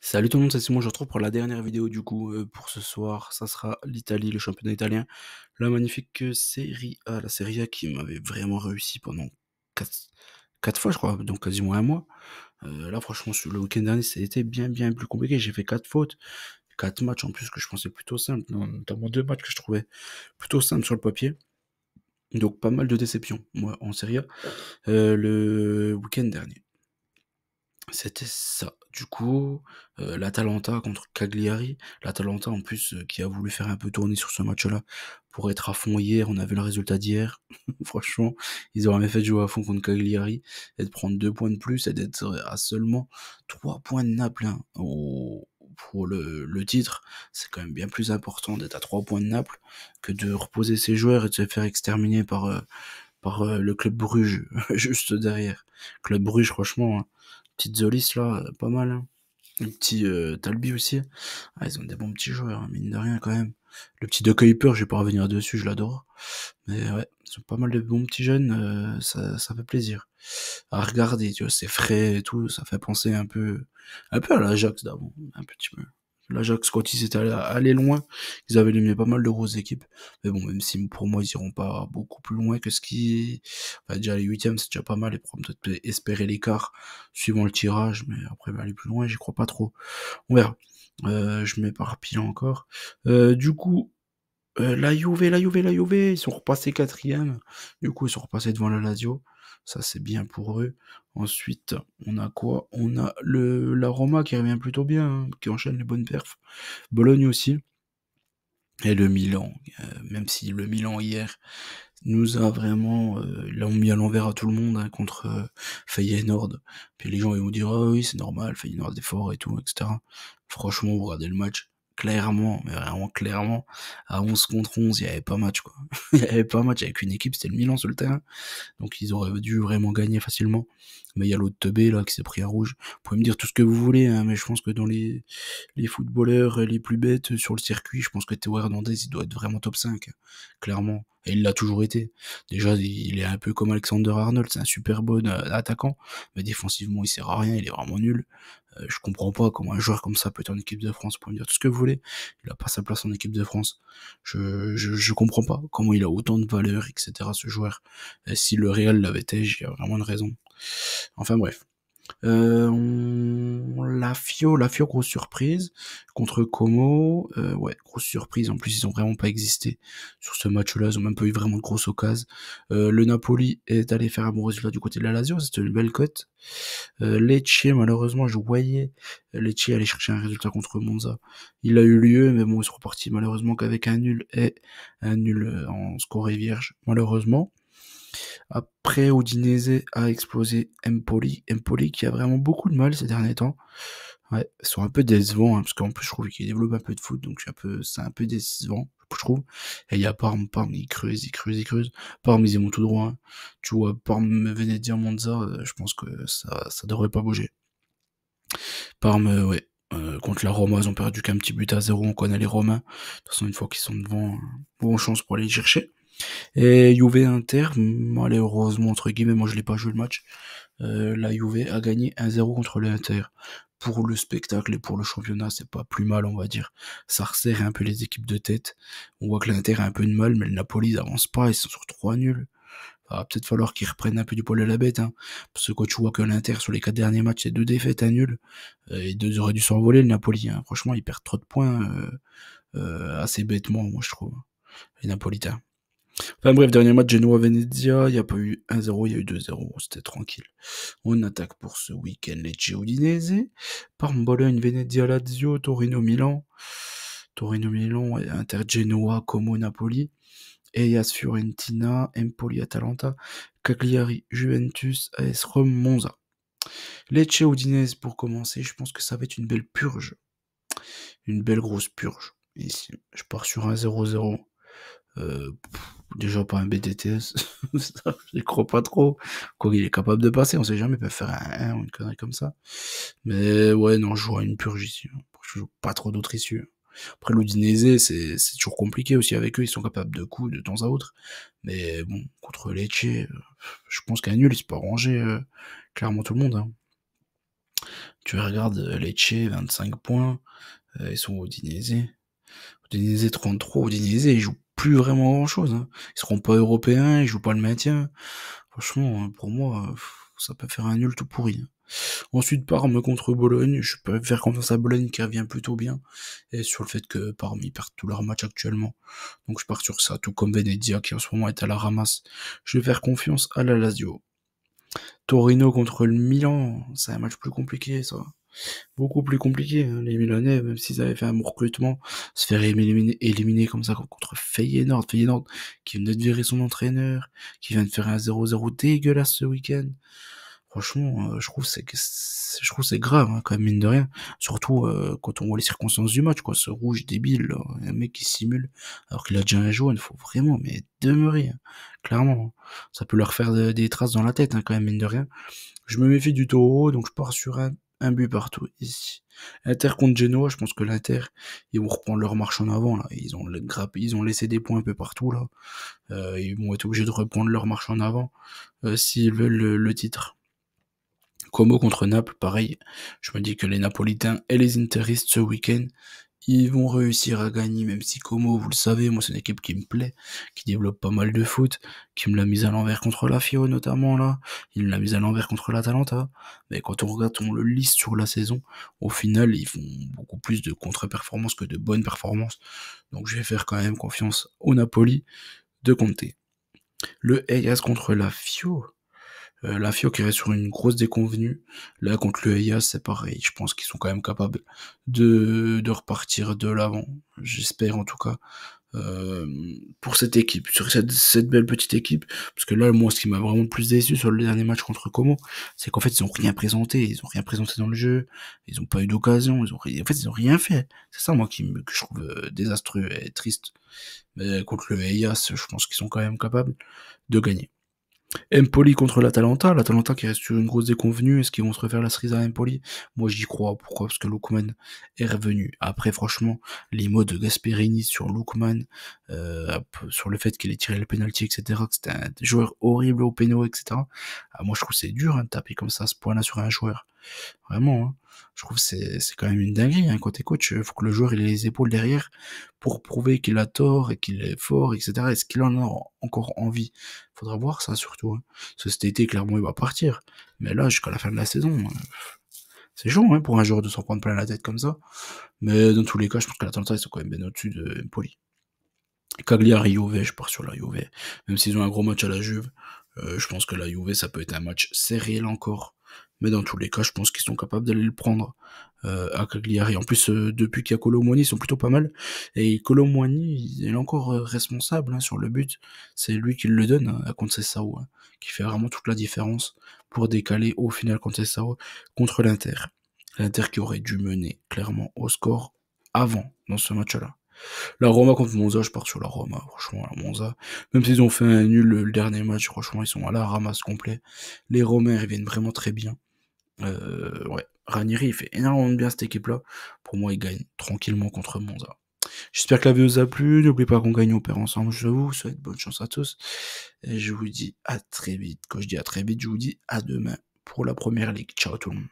Salut tout le monde, c'est Simon, je vous retrouve pour la dernière vidéo pour ce soir. Ça sera l'Italie, le championnat italien. La magnifique Serie A, la Serie A qui m'avait vraiment réussi pendant 4, 4 fois je crois, donc quasiment un mois. Là franchement sur le week-end dernier c'était bien plus compliqué. J'ai fait 4 fautes, 4 matchs en plus que je pensais plutôt simples, notamment 2 matchs que je trouvais plutôt simples sur le papier. Donc pas mal de déceptions, moi, en Serie A, le week-end dernier. C'était ça. L'Atalanta contre Cagliari. L'Atalanta en plus, qui a voulu faire un peu tourner sur ce match-là pour être à fond hier. On a vu le résultat d'hier. Franchement, ils auraient bien fait de jouer à fond contre Cagliari et de prendre 2 points de plus et d'être à seulement 3 points de Naples, hein, pour le titre. C'est quand même bien plus important d'être à 3 points de Naples que de reposer ses joueurs et de se faire exterminer par le Club Bruges juste derrière. Club Bruges, franchement, hein, petite Zolis là, pas mal, hein. Le petit Talbi aussi. Ah, ils ont des bons petits joueurs, hein, mine de rien quand même. Le petit De Kuiper, je vais pas revenir dessus, je l'adore. Mais ouais, ils ont pas mal de bons petits jeunes, ça fait plaisir à regarder, tu vois, c'est frais et tout, ça fait penser un peu à l'Ajax d'avant, un petit peu. L'Ajax, quand ils étaient allés loin, ils avaient éliminé pas mal de grosses équipes. Mais bon, même si pour moi, ils iront pas beaucoup plus loin que ce qui, enfin, déjà les huitièmes, c'est déjà pas mal, et pour peut-être espérer l'écart suivant le tirage, mais après, aller plus loin, j'y crois pas trop. On verra. Je m'éparpille encore. Du coup, la Juve, ils sont repassés quatrième. Du coup, ils sont repassés devant la Lazio. Ça, c'est bien pour eux. Ensuite, on a quoi? On a la Roma qui revient plutôt bien, hein, qui enchaîne les bonnes perfs. Bologne aussi. Et le Milan, même si le Milan hier nous a vraiment, l'ont mis à l'envers à tout le monde, hein, contre Feyenoord. Puis les gens ils vont dire ah oui c'est normal, Feyenoord est fort et tout, etc. Franchement, vous regardez le match, clairement, mais vraiment clairement, à 11 contre 11, il y avait pas match quoi. Il y avait pas match avec une équipe, c'était le Milan sur le terrain. Donc ils auraient dû vraiment gagner facilement. Mais il y a l'autre teubé là qui s'est pris un rouge. Vous pouvez me dire tout ce que vous voulez, hein, mais je pense que dans les footballeurs les plus bêtes sur le circuit, je pense que Théo Hernandez il doit être vraiment top 5, hein, clairement. Et il l'a toujours été. Déjà, il est un peu comme Alexander Arnold, c'est un super bon attaquant, mais défensivement il sert à rien, il est vraiment nul. Je comprends pas comment un joueur comme ça peut être en équipe de France. Vous pouvez me dire tout ce que vous voulez, il a pas sa place en équipe de France. Je comprends pas comment il a autant de valeur, etc. ce joueur. Si le Real l'avait été, il y a vraiment une raison. Enfin bref. La Fio, grosse surprise contre Como. Ouais, grosse surprise. En plus, ils ont vraiment pas existé sur ce match-là. Ils ont même pas eu vraiment de grosses occasions. Le Napoli est allé faire un bon résultat du côté de la Lazio. C'était une belle cote. Lecce, malheureusement, je voyais Lecce aller chercher un résultat contre Monza. Il a eu lieu, mais bon, ils sont repartis malheureusement qu'avec un nul et un nul en score vierge, malheureusement. Après, Udinese a explosé Empoli qui a vraiment beaucoup de mal ces derniers temps. Ouais, ils sont un peu décevants, hein, parce qu'en plus, je trouve qu'ils développent un peu de foot, donc c'est un peu décevant, je trouve. Et il y a Parme, ils creusent. Parme, ils y vont tout droit, hein. Tu vois, Parme, Venezia, Monza, je pense que ça devrait pas bouger. Parme, ouais. Contre la Roma, ils ont perdu qu'un petit but à 0, on connaît les Romains. De toute façon, une fois qu'ils sont devant, bonne chance pour aller les chercher. Et Juve Inter, malheureusement, entre guillemets, moi je l'ai pas joué le match. La Juve a gagné 1-0 contre le Inter. Pour le spectacle et pour le championnat, c'est pas plus mal, on va dire. Ça resserre un peu les équipes de tête. On voit que l'Inter a un peu de mal, mais le Napoli, ils avancent pas, ils sont sur 3 nuls. Va peut-être falloir qu'ils reprennent un peu du poil à la bête, hein. Parce que quand tu vois que l'Inter, sur les 4 derniers matchs, c'est 2 défaites, un nul, et 2 auraient dû s'envoler, le Napoli, hein. Franchement, ils perdent trop de points, assez bêtement, moi, je trouve. Les Napolitains. Enfin bref, dernier match Genoa-Venezia, il n'y a pas eu 1-0, il y a eu 2-0, c'était tranquille. On attaque pour ce week-end Lecce Udinese, Parme Bologne, Venezia Lazio, Torino Milan, Inter Genoa, Como Napoli, Hellas Fiorentina, Empoli Atalanta, Cagliari Juventus, AS Rome Monza. Lecce Udinese pour commencer, je pense que ça va être une belle purge, une belle grosse purge. Ici, je pars sur un 0-0. Déjà pas un BTTS, ça, je crois pas trop. Quoi qu'il est capable de passer, on sait jamais, il peut faire un 1 ou une connerie comme ça. Mais ouais, non, je vois une purge ici, hein. Je joue pas trop d'autres issues. Après, l'Udinese, c'est toujours compliqué aussi avec eux, ils sont capables de coups de temps à autre. Mais bon, contre Lecce, je pense qu'un nul, c'est pas ranger clairement tout le monde, hein. Tu regardes Lecce, 25 points, ils sont au Udinese. Udinese 33, Udinese, ils jouent plus vraiment grand-chose. Hein. Ils seront pas européens, ils jouent pas le maintien. Franchement, pour moi, ça peut faire un nul tout pourri. Hein. Ensuite, Parme contre Bologne. Je peux faire confiance à Bologne qui revient plutôt bien. Et sur le fait que Parme, ils perdent tous leurs matchs actuellement. Donc je pars sur ça, tout comme Venezia qui en ce moment est à la ramasse. Je vais faire confiance à la Lazio. Torino contre le Milan, c'est un match plus compliqué, ça. Beaucoup plus compliqué, hein. Les Milanais, même s'ils avaient fait un bon recrutement, se faire éliminer comme ça contre Feyenoord qui venait de virer son entraîneur, qui vient de faire un 0-0 dégueulasse ce week-end. Franchement, je trouve que c'est grave, hein, quand même, mine de rien. Surtout quand on voit les circonstances du match, quoi. Ce rouge débile, là, un mec qui simule, alors qu'il a déjà un jaune, faut vraiment, mais demeurer, hein, clairement. Hein. Ça peut leur faire des traces dans la tête, hein, quand même, mine de rien. Je me méfie du Taureau, donc je pars sur un but partout ici. Inter contre Genoa, je pense que l'Inter, ils vont reprendre leur marche en avant là. Ils ont laissé des points un peu partout là. Ils vont être obligés de reprendre leur marche en avant s'ils veulent le titre. Como contre Naples, pareil. Je me dis que les Napolitains et les Interistes ce week-end, ils vont réussir à gagner, même si Como, vous le savez, moi c'est une équipe qui me plaît, qui développe pas mal de foot, qui me l'a mise à l'envers contre la Fio notamment là, il me l'a mise à l'envers contre l'Atalanta, mais quand on regarde, on le liste sur la saison, au final ils font beaucoup plus de contre-performances que de bonnes performances, donc je vais faire quand même confiance au Napoli de Conte. Le Hellas contre la Fio qui reste sur une grosse déconvenue. Là, contre le Hellas, c'est pareil. Je pense qu'ils sont quand même capables de repartir de l'avant. J'espère en tout cas. Pour cette équipe, sur cette belle petite équipe, parce que là, moi, ce qui m'a vraiment le plus déçu sur le dernier match contre Como, c'est qu'en fait, ils ont rien présenté dans le jeu, ils ont pas eu d'occasion, ils ont rien fait. C'est ça, moi, que je trouve désastreux et triste. Mais contre le Hellas, je pense qu'ils sont quand même capables de gagner. Empoli contre l'Atalanta qui reste sur une grosse déconvenue, est-ce qu'ils vont se refaire la cerise à Empoli? Moi j'y crois, pourquoi? Parce que Lookman est revenu. Après franchement, les mots de Gasperini sur Lookman, sur le fait qu'il ait tiré le penalty, etc., que c'était un joueur horrible au péno, etc. Ah, moi je trouve que c'est dur hein, de taper comme ça à ce point-là sur un joueur. Vraiment, hein. Je trouve que c'est quand même une dinguerie, hein, quand t'es coach, faut que le joueur il ait les épaules derrière pour prouver qu'il a tort et qu'il est fort, etc. Est-ce qu'il en a encore envie? Faudra voir ça surtout. Hein. Parce que cet été, clairement, il va partir. Mais là, jusqu'à la fin de la saison, c'est chaud hein, pour un joueur de s'en prendre plein la tête comme ça. Mais dans tous les cas, je pense que l'Atalanta, ils sont quand même bien au-dessus de Empoli. Cagliari Juve, je pars sur la Juve. Même s'ils ont un gros match à la Juve, je pense que la Juve, ça peut être un match serré là encore. Mais dans tous les cas, je pense qu'ils sont capables d'aller le prendre à Cagliari. En plus, depuis qu'il y a Colomboigny, ils sont plutôt pas mal. Et Colomboigny, il est encore responsable hein, sur le but. C'est lui qui le donne hein, à Conceição, hein, qui fait vraiment toute la différence pour décaler au final Conceição contre l'Inter. L'Inter qui aurait dû mener clairement au score avant dans ce match-là. La Roma contre Monza, je pars sur la Roma, franchement, la Monza. Même s'ils ont fait un nul le dernier match, franchement, ils sont à la ramasse complet. Les Romains, ils viennent vraiment très bien. Ouais, Ranieri, il fait énormément de bien cette équipe-là. Pour moi, ils gagnent tranquillement contre Monza. J'espère que la vidéo vous a plu. N'oubliez pas qu'on gagne, on perd ensemble. Je vous souhaite bonne chance à tous. Et je vous dis à très vite. Quand je dis à très vite, je vous dis à demain pour la première ligue. Ciao tout le monde.